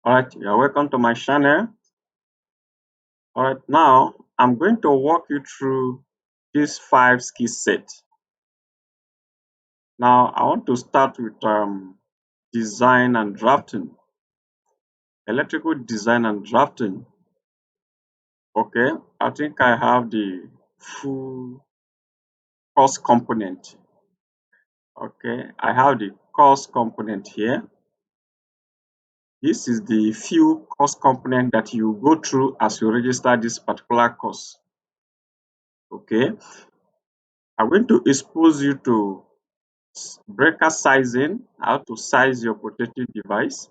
Alright, you're welcome to my channel. Alright, now I'm going to walk you through these 5 skill sets. Now I want to start with design and drafting. Electrical design and drafting. Okay, I think I have the full course component. Okay, I have the course component here. This is the few course component that you go through as you register this particular course. Okay, I'm going to expose you to breaker sizing, how to size your protective device.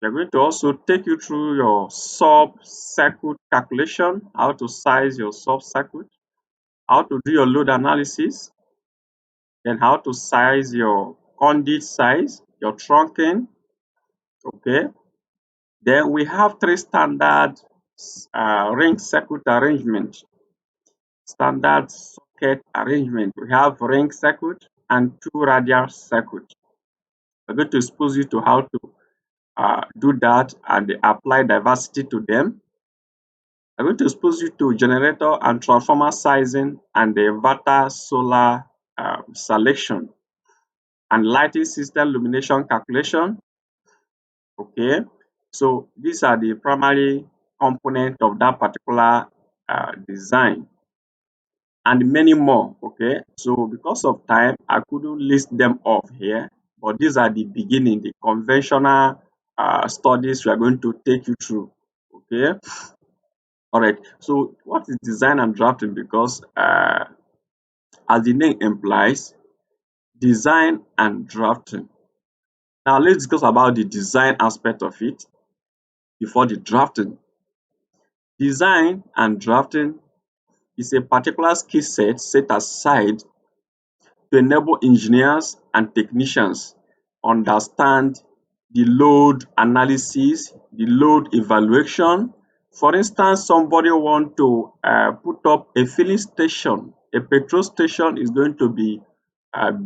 They're going to also take you through your sub-circuit calculation, how to size your sub-circuit, how to do your load analysis, then how to size your conduit size, your trunking. Okay. Then we have 3 standard ring circuit arrangement, standard socket arrangement. We have ring circuit and 2 radial circuit. We're going to expose you to how to do that and apply diversity to them. I'm going to expose you to generator and transformer sizing and the inverter solar selection and lighting system illumination calculation. Okay, so these are the primary component of that particular design and many more. Okay, so because of time, I couldn't list them off here, but these are the beginning, the conventional studies we are going to take you through. Okay, all right. So what is design and drafting? Because as the name implies, design and drafting. Now let's discuss about the design aspect of it before the drafting. Design and drafting is a particular skill set aside to enable engineers and technicians understand the load analysis, the load evaluation. For instance, somebody want to put up a filling station, a petrol station is going to be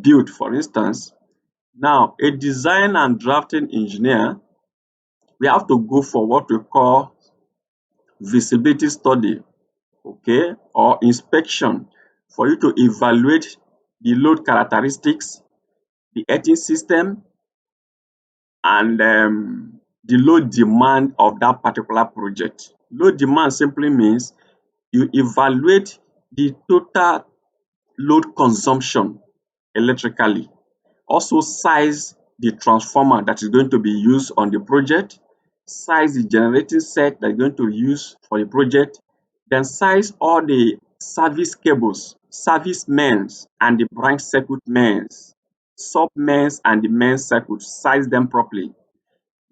built, for instance. Now, a design and drafting engineer, we have to go for what we call visibility study, okay, or inspection for you to evaluate the load characteristics, the earthing system, and the load demand of that particular project. Load demand simply means you evaluate the total load consumption electrically. Also size the transformer that is going to be used on the project, size the generating set that is going to use for the project, then size all the service cables, service mains and the branch circuit mains, sub mains and the main circuit, size them properly.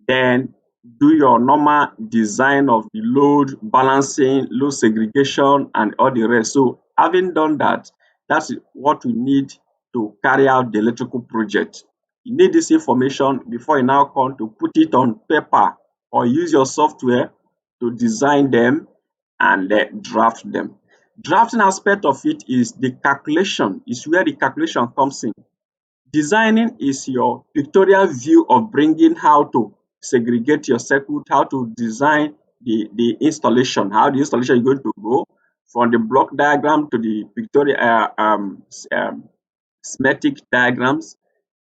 Then do your normal design of the load balancing, load segregation and all the rest. So having done that, that's what we need to carry out the electrical project. You need this information before you now come to put it on paper or use your software to design them and draft them. Drafting aspect of it is the calculation, is where the calculation comes in. Designing is your pictorial view of bringing how to segregate your circuit, how to design the installation, how the installation is going to go from the block diagram to the pictorial schematic diagrams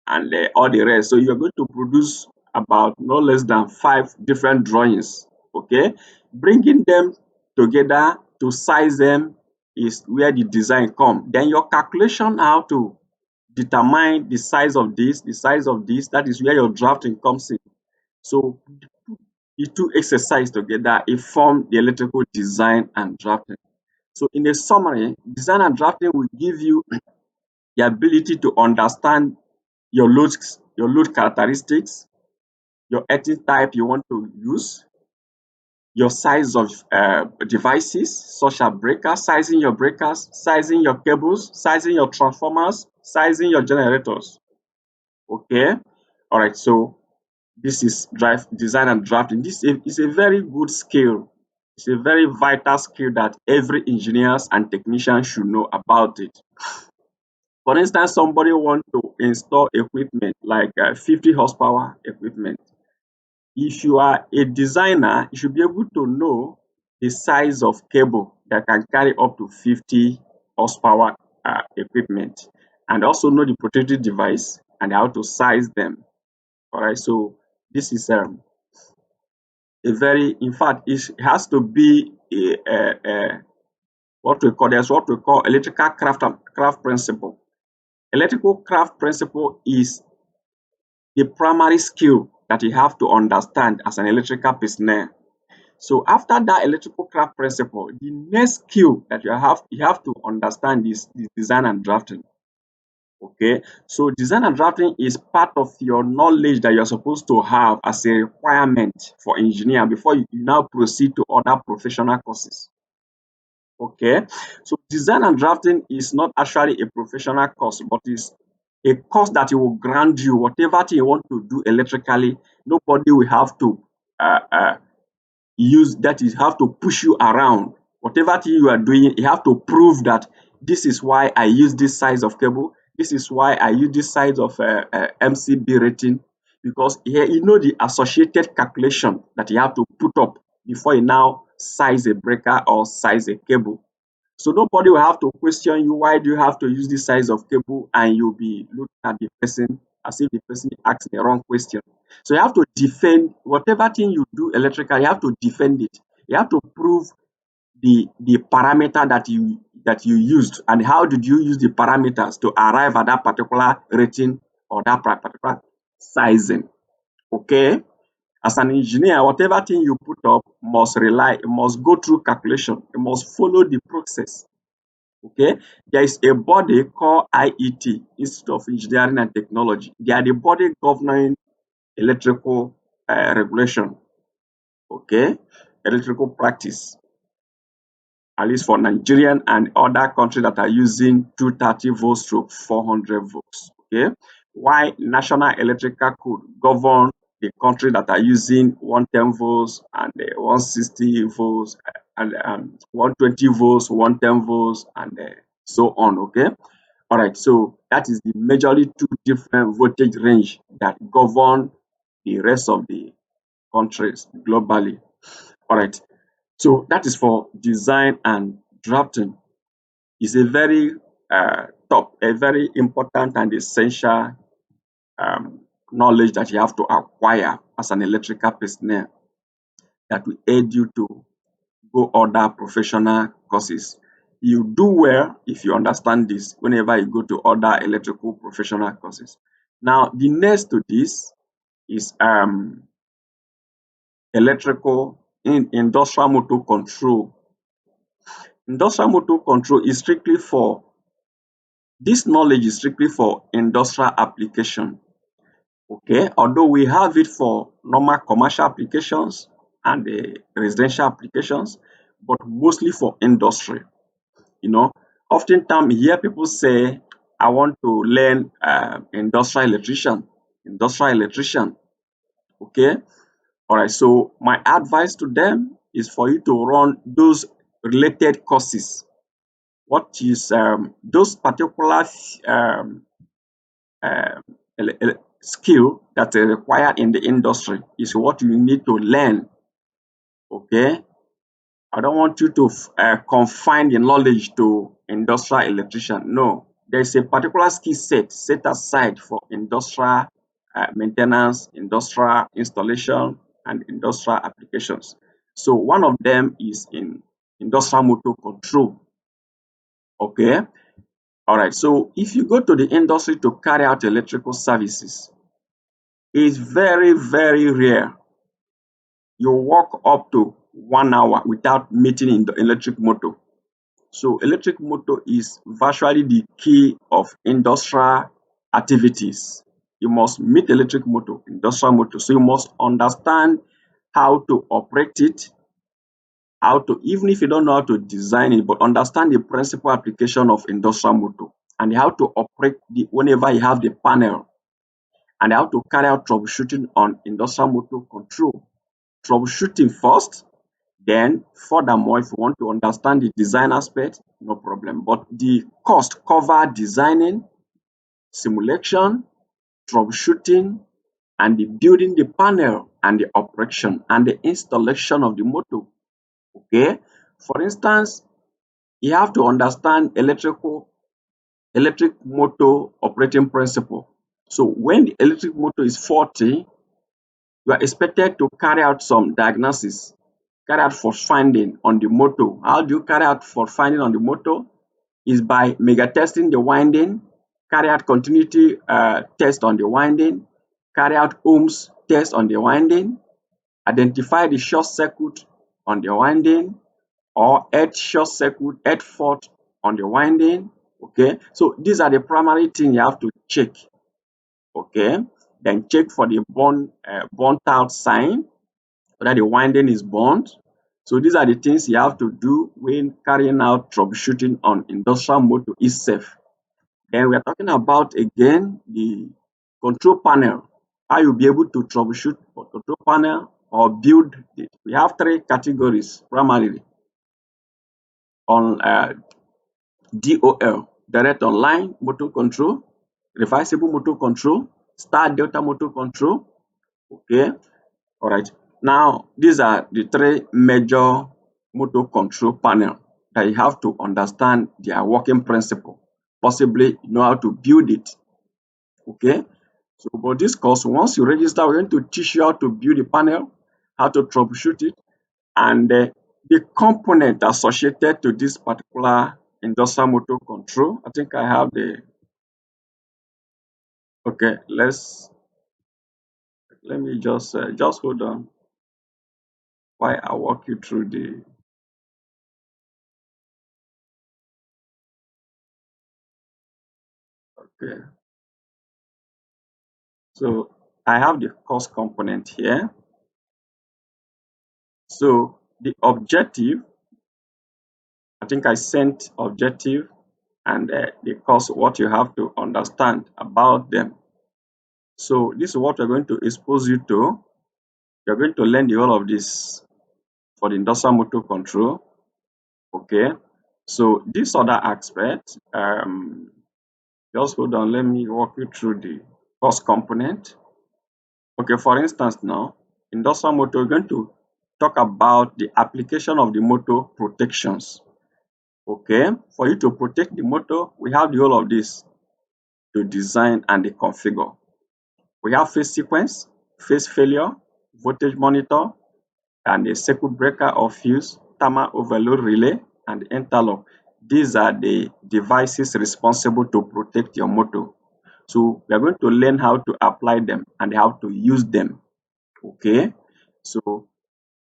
and all the rest. So you're going to produce about no less than 5 different drawings. Okay, bringing them together to size them is where the design come. Then your calculation how to determine the size of this, the size of this, that is where your drafting comes in. So the two exercise together, it form the electrical design and drafting. So in a summary, design and drafting will give you the ability to understand your load characteristics, your earthing type you want to use, your size of devices such as breakers, sizing your breakers, sizing your cables, sizing your transformers, sizing your generators. Okay, all right. So this is design and drafting. This is a very good skill. It's a very vital skill that every engineers and technician should know about it. For instance, somebody want to install equipment like 50 horsepower equipment. if you are a designer, you should be able to know the size of cable that can carry up to 50 horsepower equipment, and also know the protective device and how to size them. All right, so this is a very, in fact, it has to be a what we call, there's what we call electrical craft principle. Electrical craft principle is the primary skill that you have to understand as an electrical personnel. So after that electrical craft principle, the next skill that you have to understand is the design and drafting. Okay, so design and drafting is part of your knowledge that you're supposed to have as a requirement for engineer before you now proceed to other professional courses. Okay, so design and drafting is not actually a professional course, but is a course that it will grant you whatever thing you want to do electrically. Nobody will have to uh, uh, use that, is have to push you around. Whatever thing you are doing, you have to prove that this is why I use this size of cable, this is why I use this size of MCB rating, because here you know the associated calculation that you have to put up before you now size a breaker or size a cable. So nobody will have to question you, why do you have to use this size of cable, and you'll be looking at the person as if the person asked the wrong question. So you have to defend whatever thing you do electrical, you have to defend it. You have to prove the parameter that you used, and how did you use the parameters to arrive at that particular rating or that particular sizing. Okay? As an engineer, whatever thing you put up must go through calculation. It must follow the process. Okay, there is a body called IET, Institute of Engineering and Technology. They are the body governing electrical regulation. Okay, electrical practice, at least for Nigerian and other countries that are using 230 volts to 400 volts. Okay, why National Electrical Code govern the country that are using 110 volts and 160 volts and 120 volts, 110 volts, and so on. Okay, all right. So that is the majorly two different voltage range that govern the rest of the countries globally. All right. So that is for design and drafting. Is a very a very important and essential knowledge that you have to acquire as an electrical personnel that will aid you to go other professional courses. You do well if you understand this whenever you go to other electrical professional courses. Now, the next to this is electrical in industrial motor control. Industrial motor control is strictly for this knowledge is strictly for industrial application. Okay, although we have it for normal commercial applications and residential applications, but mostly for industry. You know, oftentimes you hear people say, I want to learn industrial electrician, industrial electrician. Okay, all right. So my advice to them is for you to run those related courses. What is those particular um, um, skill that are required in the industry is what you need to learn. Okay, I don't want you to confine the knowledge to industrial electrician. No, there's a particular skill set aside for industrial maintenance, industrial installation, and industrial applications. So one of them is in industrial motor control. Okay, all right. So if you go to the industry to carry out electrical services, it's very, very rare you walk up to 1 hour without meeting in the electric motor. So electric motor is virtually the key of industrial activities. You must meet electric motor, industrial motor. So you must understand how to operate it, how to, even if you don't know how to design it, but understand the principal application of industrial motor and how to operate the whenever you have the panel, and how to carry out troubleshooting on industrial motor control. Troubleshooting first, then furthermore, if you want to understand the design aspect, no problem. But the cost cover designing, simulation, troubleshooting, and the building the panel and the operation and the installation of the motor. Okay. For instance, you have to understand electric motor operating principle. So when the electric motor is faulty, you are expected to carry out some diagnosis, carry out fault finding on the motor. How do you carry out fault finding on the motor? Is by mega testing the winding, carry out continuity test on the winding, carry out ohms test on the winding, identify the short circuit on the winding, or head short circuit, head fault on the winding. Okay, so these are the primary things you have to check. Okay, then check for the burnt out sign, whether the winding is burnt. So these are the things you have to do when carrying out troubleshooting on industrial motor itself. Then we are talking about again the control panel. How you'll be able to troubleshoot for control panel or build it. We have three categories primarily on DOL, direct online motor control, reversible motor control, star delta motor control. Okay, all right. Now these are the three major motor control panel that you have to understand their working principle. Possibly you know how to build it. Okay. So, but this course, once you register, we're going to teach you how to build the panel, how to troubleshoot it, and the component associated to this particular industrial motor control. I think I have the, okay, let me just hold on while I walk you through the, okay. So I have the course component here. So the objective, I think I sent objective and the course, what you have to understand about them. So this is what we're going to expose you to. You're going to learn the whole of this for the industrial motor control. Okay. So this other aspect, just hold on, let me walk you through the course component. Okay, for instance now, industrial motor, we're going to talk about the application of the motor protections. Okay, for you to protect the motor, we have the whole of this to design and the configure. We have phase sequence, phase failure, voltage monitor, and a circuit breaker or fuse, thermal overload relay, and interlock. These are the devices responsible to protect your motor. So we are going to learn how to apply them and how to use them. Okay. So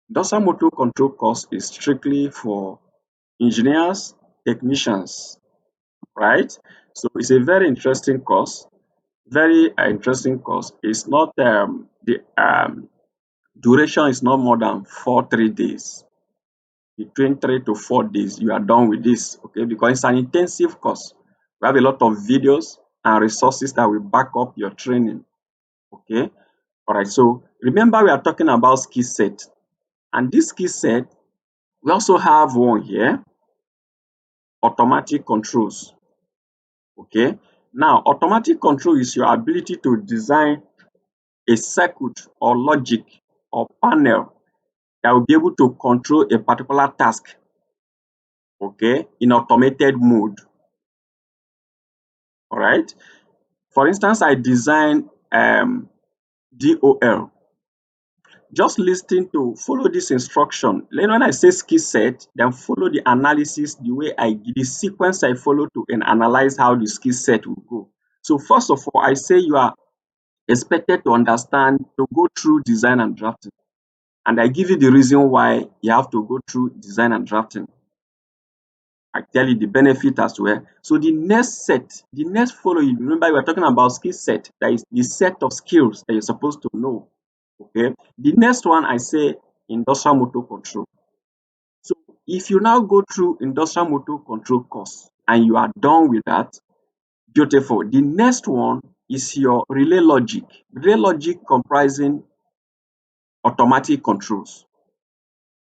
industrial motor control course is strictly for engineers, technicians, right? So it's a very interesting course. Very interesting course. It's not the duration is not more than 3 days. Between 3 to 4 days, you are done with this, okay? Because it's an intensive course. We have a lot of videos and resources that will back up your training, okay? All right, so remember we are talking about skill set. And this skill set, we also have one here, automatic controls, okay? Now, automatic control is your ability to design a circuit or logic or panel that will be able to control a particular task, okay, in automated mode. All right. For instance, I design DOL. Just listen to follow this instruction. Then when I say skill set, then follow the analysis the way the sequence I follow to and analyze how the skill set will go. So first of all, I say you are expected to understand to go through design and drafting. And I give you the reason why you have to go through design and drafting. I tell you the benefit as well. So the next following, remember we are talking about skill set. That is the set of skills that you're supposed to know. Okay. The next one I say industrial motor control. So if you now go through industrial motor control course and you are done with that, beautiful. The next one is your relay logic. Relay logic comprising automatic controls.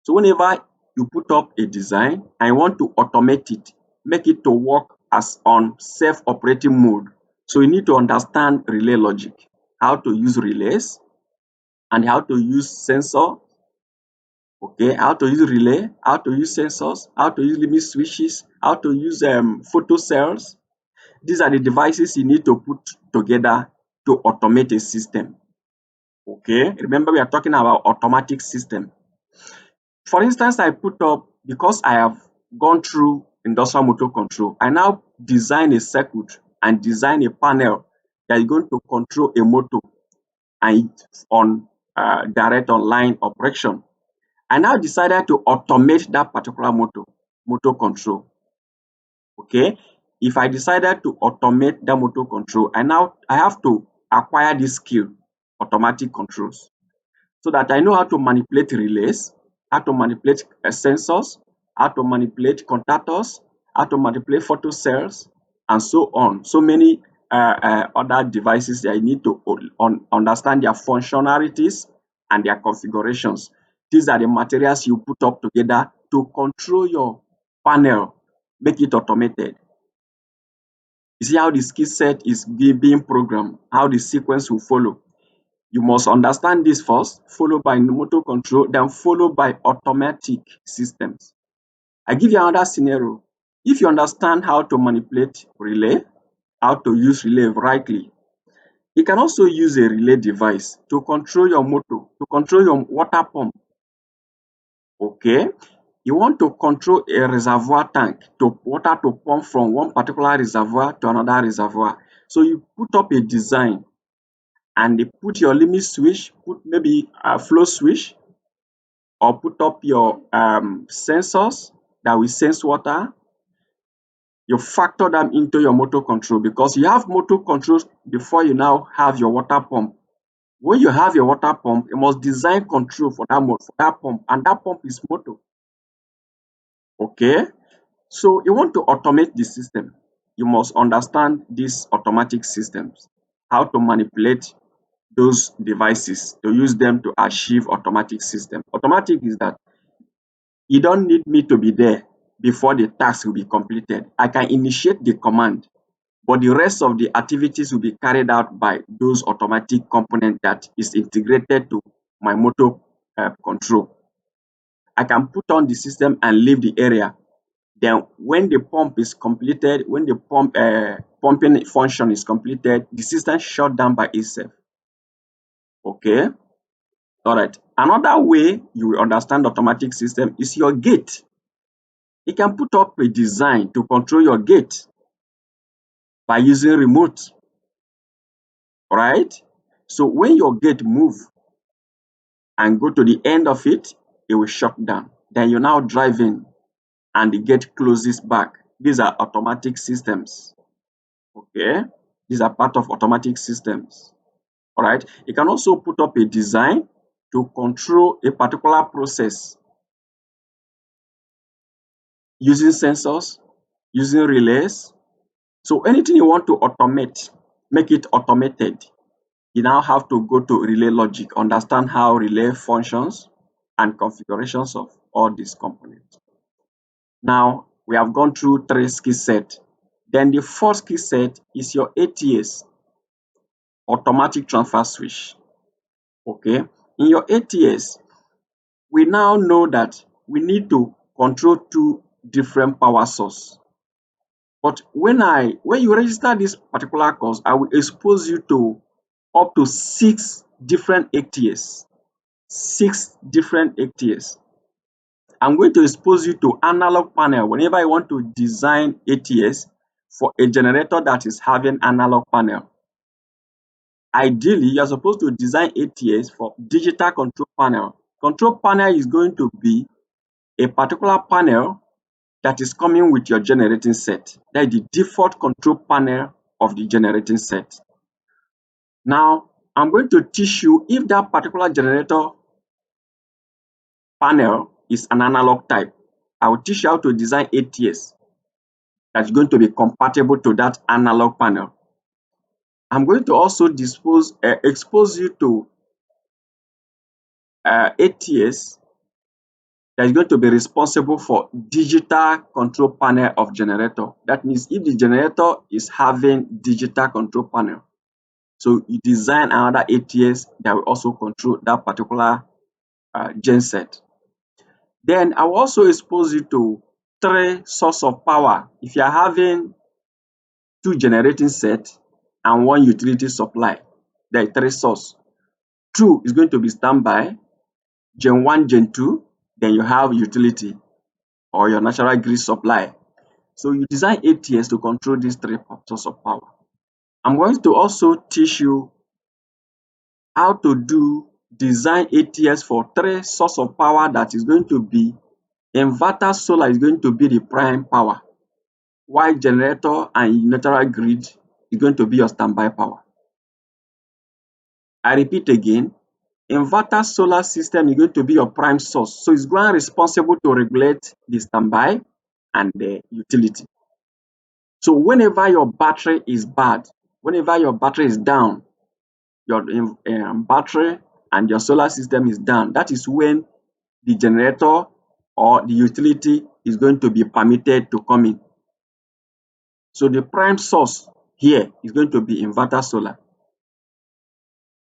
So whenever you put up a design and you want to automate it, make it to work as on self-operating mode. So you need to understand relay logic, how to use relays, and how to use sensor, okay, how to use relay, how to use sensors, how to use limit switches, how to use photo cells. These are the devices you need to put together to automate a system. Okay, remember we are talking about automatic system. For instance, I put up, because I have gone through industrial motor control, I now design a circuit and design a panel that is going to control a motor and on direct online operation. I now decided to automate that particular motor control. Okay, if I decided to automate the motor control, I have to acquire this skill, automatic controls, so that I know how to manipulate relays, how to manipulate sensors, how to manipulate contactors, how to manipulate photo cells, and so on. So many other devices that I need to understand their functionalities and their configurations. These are the materials you put up together to control your panel, make it automated. You see how the skill set is being programmed, how the sequence will follow. You must understand this first, followed by motor control, then followed by automatic systems. I give you another scenario. If you understand how to manipulate relay, how to use relay rightly, you can also use a relay device to control your motor, to control your water pump. Okay? You want to control a reservoir tank to water to pump from one particular reservoir to another reservoir. So you put up a design and they put your limit switch, put maybe a flow switch, or put up your sensors that will sense water. You factor them into your motor control because you have motor controls before you now have your water pump. When you have your water pump, you must design control for that pump, and that pump is motor. Okay, so you want to automate the system. You must understand these automatic systems, how to manipulate those devices to use them to achieve automatic system. Automatic is that you don't need me to be there before the task will be completed. I can initiate the command, but the rest of the activities will be carried out by those automatic component that is integrated to my motor control. I can put on the system and leave the area. Then when the pump is completed, when the pumping function is completed, the system shut down by itself. Okay. All right. Another way you will understand automatic system is your gate. You can put up a design to control your gate by using remote. All right. So when your gate move and go to the end of it, it will shut down. Then you now drive in and the gate closes back. These are automatic systems. Okay. These are part of automatic systems. All right. You can also put up a design to control a particular process using sensors, using relays. So anything you want to automate, make it automated. You now have to go to relay logic, understand how relay functions and configurations of all these components. Now, we have gone through three skill sets. Then the fourth skill set is your ATS, automatic transfer switch. Okay. In your ATS, we now know that we need to control two different power sources. But when you register this particular course, I will expose you to up to six different ATS. Six different ATS. I'm going to expose you to analog panel whenever you want to design ATS for a generator that is having analog panel. Ideally, you're supposed to design ATS for digital control panel. Control panel is going to be a particular panel that is coming with your generating set. That is the default control panel of the generating set. Now, I'm going to teach you if that particular generator panel is an analog type. I will teach you how to design ATS that's going to be compatible to that analog panel. I'm going to also expose you to ATS that is going to be responsible for digital control panel of generator. That means if the generator is having digital control panel, So you design another ATS that will also control that particular genset. Then I will also expose you to three source of power. If you are having two generating set and one utility supply, there are three source. Two is going to be standby, Gen 1, Gen 2, then you have utility or your natural grid supply. So you design ATS to control these three sources of power. I'm going to also teach you how to design ATS for three source of power that is going to be inverter solar is going to be the prime power, while generator and natural grid is going to be your standby power. I repeat again, inverter solar system is going to be your prime source. So it's going responsible to regulate the standby and the utility. So whenever your battery is bad, whenever your battery is down, your battery and your solar system is down, that is when the generator or the utility is going to be permitted to come in. So the prime source here is going to be inverter solar.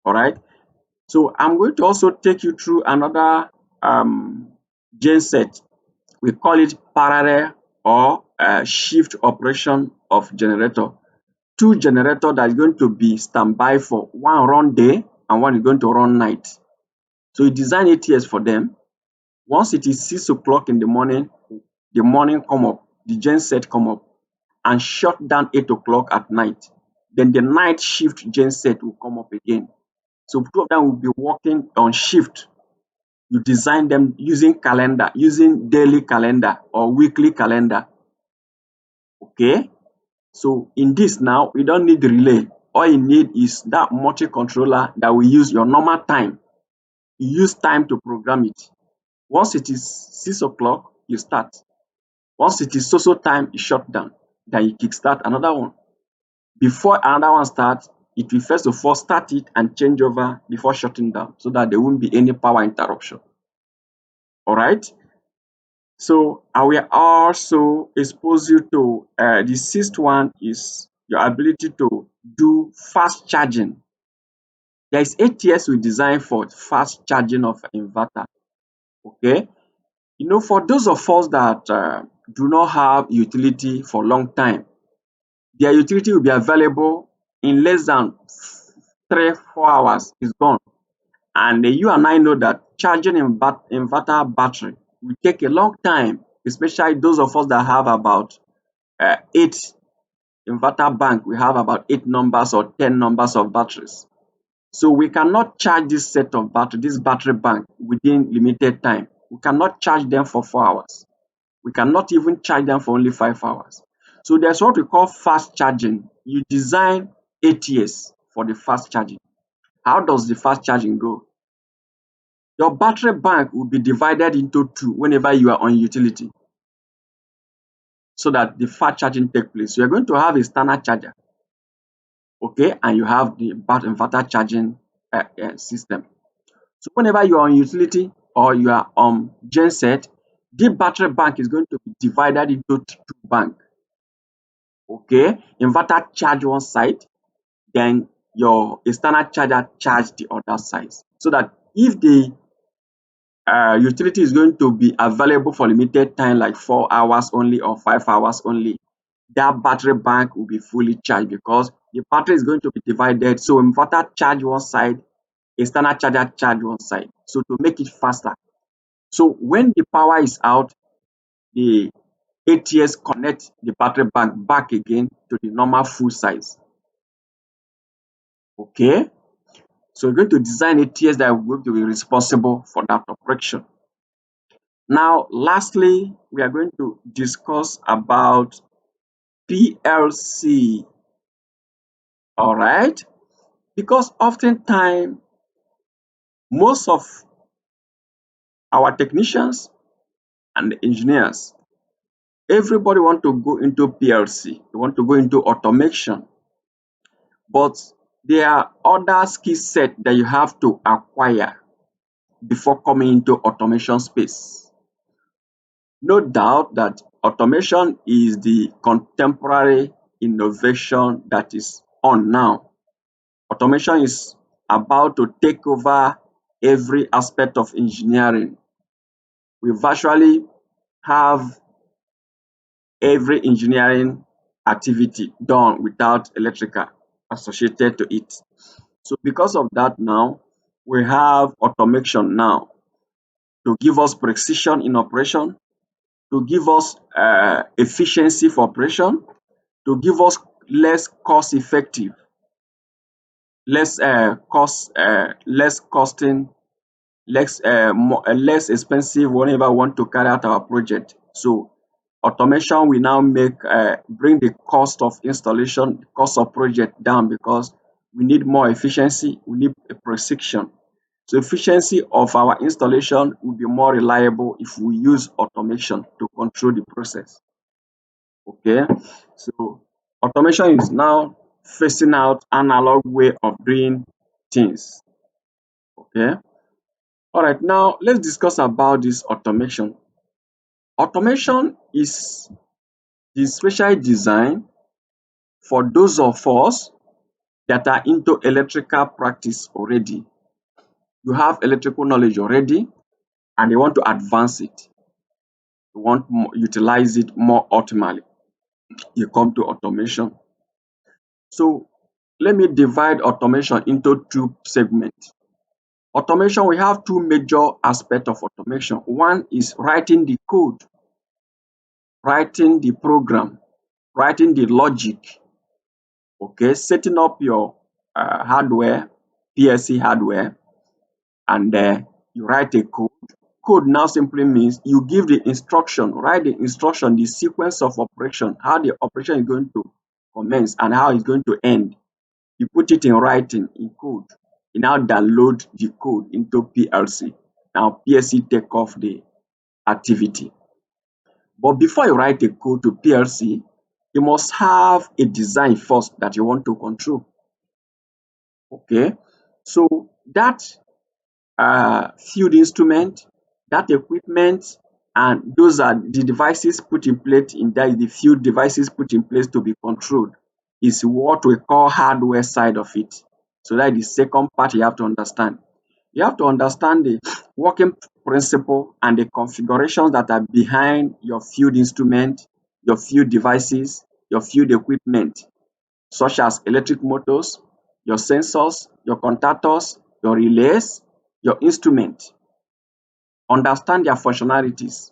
All right. So I'm going to also take you through another genset. We call it parallel or shift operation of generator. Two generator that is going to be standby for one run day and one is going to run night. So you design ATS for them. Once it is 6 o'clock in the morning come up, the genset come up and shut down 8 o'clock at night. Then the night shift genset will come up again. So two of them will be working on shift. You design them using calendar, using daily calendar or weekly calendar. Okay. So in this now, we don't need the relay. All you need is that multi-controller that will use your normal time. You use time to program it. Once it is 6 o'clock, you start. Once it is so time, you shut down. Then you kickstart another one. Before another one starts, it will first of all start it and change over before shutting down so that there won't be any power interruption. All right. So I will also expose you to the sixth one is your ability to do fast charging. There is ATS we design for fast charging of inverter. Okay. For those of us that do not have utility for long time, their utility will be available in less than 3-4 hours. Is gone. And you and I know that charging inverter battery will take a long time, especially those of us that have about 8 inverter bank. We have about 8 numbers or 10 numbers of batteries. So we cannot charge this set of battery, this battery bank within limited time. We cannot charge them for 4 hours. We cannot even charge them for only 5 hours. So there's what we call fast charging. You design ATS for the fast charging. How does the fast charging go? Your battery bank will be divided into two whenever you are on utility so that the fast charging take place. You're going to have a standard charger, okay, and you have the inverter charging system. So whenever you are on utility or you are on genset, the battery bank is going to be divided into two banks. Okay, inverter charge one side, then your external charger charge the other side. So that if the utility is going to be available for limited time, like 4 hours only or 5 hours only, that battery bank will be fully charged because the battery is going to be divided. So inverter charge one side, external charger charge one side. So to make it faster. So when the power is out, the ATS connect the battery bank back again to the normal full size. Okay. So we're going to design ATS that are going to be responsible for that operation. Now, lastly, we are going to discuss about PLC. All right. Because oftentimes, most of our technicians and engineers, everybody want to go into PLC. They want to go into automation. But there are other skill set that you have to acquire before coming into automation space. No doubt that automation is the contemporary innovation that is on now. Automation is about to take over every aspect of engineering. We virtually have every engineering activity done without electrical associated to it. So because of that now, we have automation now to give us precision in operation, to give us efficiency for operation, to give us less cost effective, less costing, less expensive whenever we want to carry out our project. So automation will now bring the cost of installation, cost of project down, because we need more efficiency, we need a precision. So efficiency of our installation will be more reliable if we use automation to control the process. Okay, so automation is now phasing out analog way of doing things. Okay, all right, now let's discuss about this automation. Automation is specially designed for those of us that are into electrical practice already. You have electrical knowledge already and you want to advance it. You want to utilize it more optimally. You come to automation. So let me divide automation into two segments. Automation, we have two major aspects of automation. One is writing the code, writing the program, writing the logic, okay, setting up your hardware, PLC hardware, and you write a code. Code now simply means you give the instruction, write the instruction, the sequence of operation, how the operation is going to commence and how it's going to end. You put it in writing, in code. You now download the code into PLC. Now PLC take off the activity. But before you write a code to PLC, you must have a design first that you want to control. Okay, so that field instrument, that equipment, and those are the devices put in place in that, the field devices put in place to be controlled, is what we call hardware side of it. So that is the second part you have to understand. You have to understand the working principle and the configurations that are behind your field instrument, your field devices, your field equipment, such as electric motors, your sensors, your contactors, your relays, your instrument. Understand their functionalities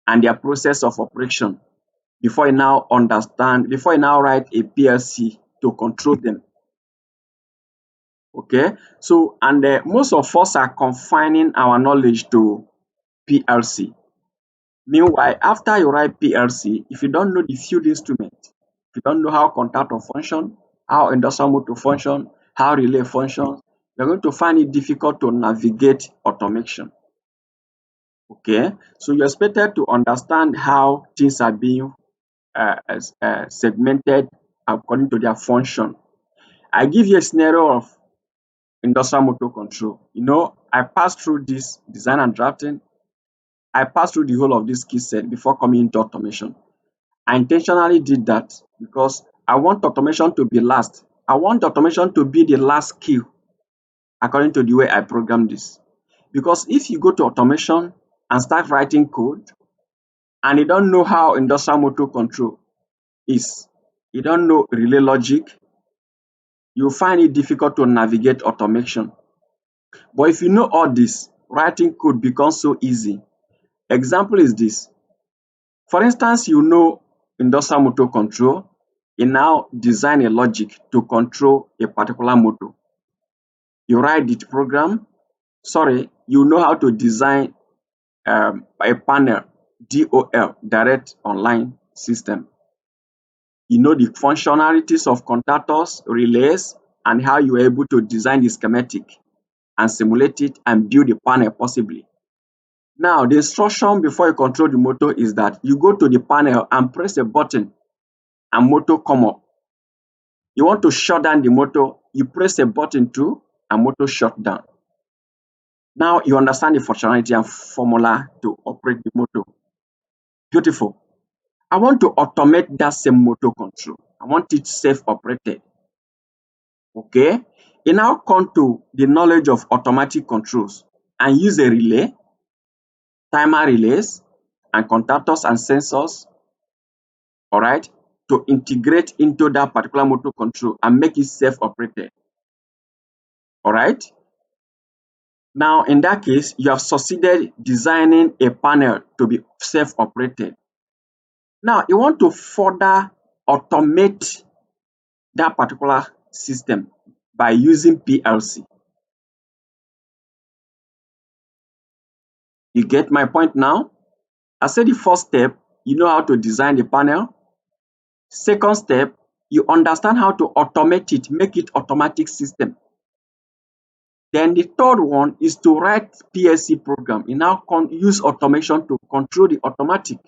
and their process of operation before you now write a PLC to control them. Okay, so and most of us are confining our knowledge to PLC. Meanwhile, after you write PLC, if you don't know the field instrument, if you don't know how contactor function, how induction motor function, how relay functions, you're going to find it difficult to navigate automation. Okay, so you're expected to understand how things are being segmented according to their function. I give you a scenario of industrial motor control. You know, I passed through this design and drafting. I passed through the whole of this skill set before coming into automation. I intentionally did that because I want automation to be last. I want automation to be the last skill according to the way I program this. Because if you go to automation and start writing code and you don't know how industrial motor control is, you don't know relay logic, you find it difficult to navigate automation. But if you know all this, writing code becomes so easy. Example is this. For instance, you know industrial motor control, you now design a logic to control a particular motor. You write the program, you know how to design a panel, DOL, direct online system. You know the functionalities of contactors, relays, and how you are able to design the schematic and simulate it and build the panel possibly. Now, the instruction before you control the motor is that you go to the panel and press a button and motor come up. You want to shut down the motor, you press a button too and motor shut down. Now you understand the functionality and formula to operate the motor. Beautiful. I want to automate that same motor control. I want it self-operated. Okay. It now come to the knowledge of automatic controls and use a relay, timer relays, and contactors and sensors, all right, to integrate into that particular motor control and make it self-operated. All right. Now, in that case, you have succeeded designing a panel to be self-operated. Now, you want to further automate that particular system by using PLC. You get my point now? I said the first step, you know how to design the panel. Second step, you understand how to automate it, make it automatic system. Then the third one is to write PLC program. You now use automation to control the automatic.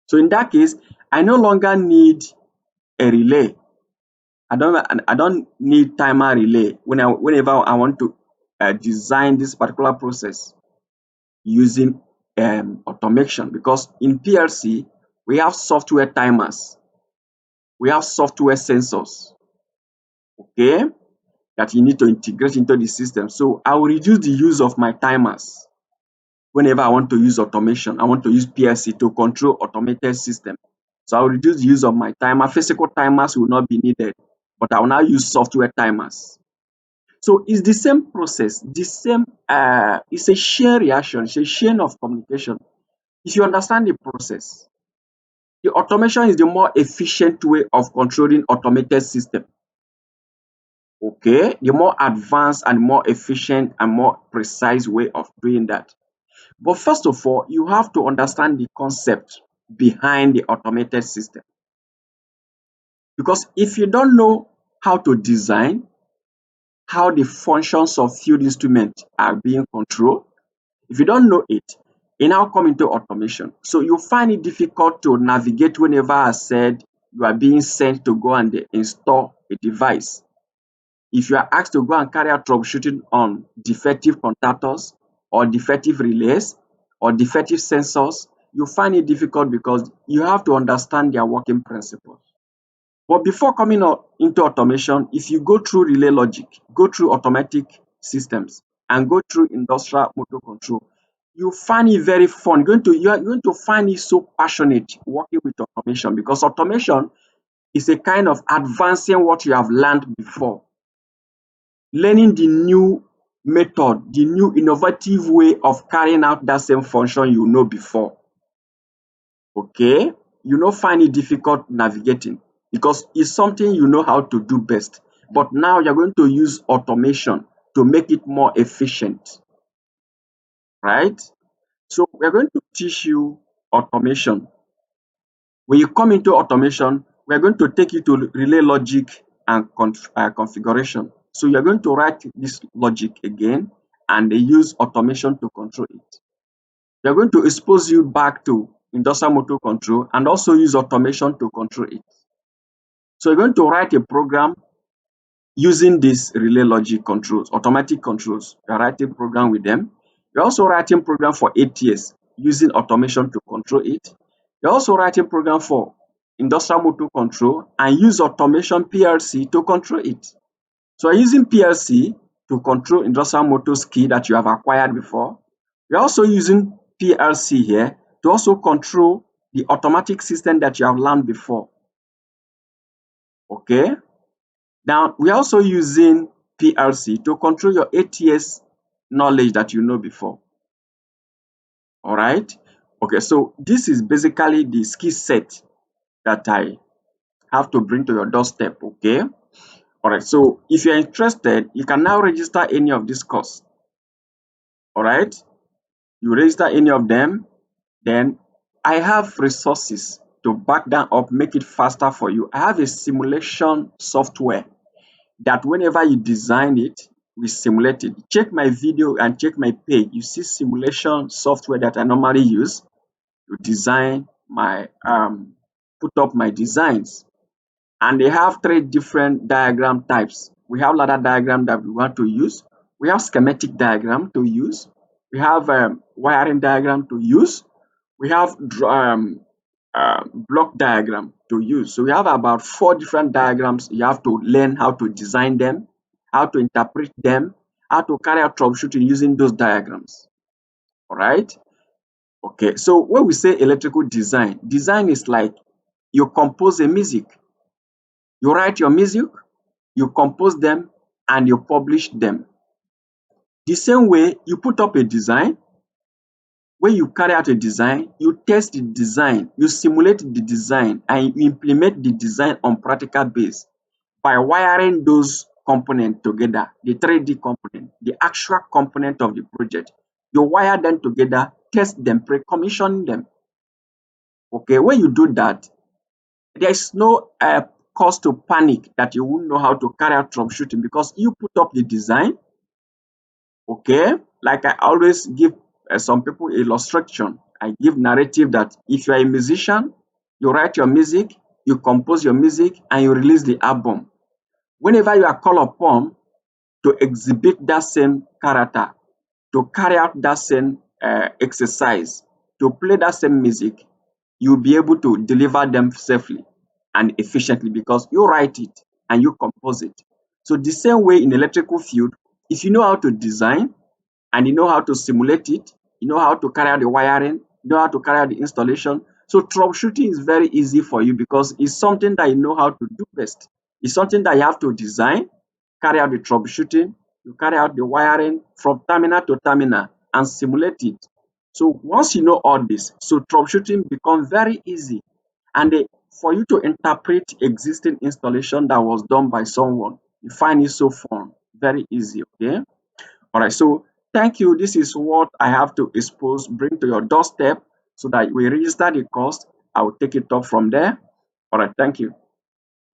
So in that case, I no longer need a relay. I don't need timer relay whenever I want to design this particular process using automation, because in PLC we have software timers, we have software sensors, okay, that you need to integrate into the system. So I will reduce the use of my timers whenever I want to use automation. I want to use PLC to control automated system. So I will reduce the use of my timer. Physical timers will not be needed, but I will now use software timers. So it's the same process, the same, it's a chain reaction, it's a chain of communication. If you understand the process, the automation is the more efficient way of controlling automated system. Okay, the more advanced and more efficient and more precise way of doing that. But first of all, you have to understand the concept behind the automated system. Because if you don't know how to design, how the functions of field instruments are being controlled, if you don't know it, it now come into automation. So you find it difficult to navigate whenever I said you are being sent to go and install a device. If you are asked to go and carry out troubleshooting on defective contactors or defective relays or defective sensors, you find it difficult because you have to understand their working principles. But before coming into automation, if you go through relay logic, go through automatic systems, and go through industrial motor control, you find it very fun. You are going to find it so passionate working with automation, because automation is a kind of advancing what you have learned before, learning the new method, the new innovative way of carrying out that same function you know before. Okay, you no find it difficult navigating because it's something you know how to do best. But now you're going to use automation to make it more efficient, right? So we're going to teach you automation. When you come into automation, we're going to take you to relay logic and configuration. So you're going to write this logic again and they use automation to control it. We are going to expose you back to industrial motor control and also use automation to control it. So you're going to write a program using these relay logic controls, automatic controls. You're writing program with them. You're also writing program for ATS using automation to control it. You're also writing program for industrial motor control and use automation PLC to control it. So you're using PLC to control industrial motors key that you have acquired before. You're also using PLC here to also control the automatic system that you have learned before. Okay. Now we're also using PLC to control your ATS knowledge that you know before. All right. Okay. So this is basically the skill set that I have to bring to your doorstep. Okay. All right. So if you're interested, you can now register any of this course. All right. You register any of them, then I have resources to back that up, make it faster for you. I have a simulation software that whenever you design it, we simulate it. Check my video and check my page. You see simulation software that I normally use to design my put up my designs. And they have three different diagram types. We have ladder diagram that we want to use. We have schematic diagram to use. We have wiring diagram to use. We have block diagram to use. So we have about 4 different diagrams. You have to learn how to design them, how to interpret them, how to carry out troubleshooting using those diagrams. All right. Okay. So when we say electrical design, design is like you compose a music, you write your music, you compose them, and you publish them. The same way you put up a design, when you carry out a design, you test the design, you simulate the design, and you implement the design on practical base by wiring those components together, the 3D component, the actual component of the project. You wire them together, test them, pre-commission them. Okay, when you do that, there is no cause to panic that you won't know how to carry out troubleshooting because you put up the design. Okay, like I always give some people illustration. I give narrative that if you are a musician, you write your music, you compose your music, and you release the album. Whenever you are called upon to exhibit that same character, to carry out that same exercise, to play that same music, you'll be able to deliver them safely and efficiently because you write it and you compose it. So the same way in electrical field, if you know how to design and you know how to simulate it, you know how to carry out the wiring, you know how to carry out the installation. So troubleshooting is very easy for you because it's something that you know how to do best. It's something that you have to design, carry out the troubleshooting, you carry out the wiring from terminal to terminal and simulate it. So once you know all this, so troubleshooting becomes very easy. And for you to interpret existing installation that was done by someone, you find it so fun, very easy. Okay. All right. So thank you. This is what I have to expose, bring to your doorstep so that we register the cost. I will take it up from there. All right. Thank you.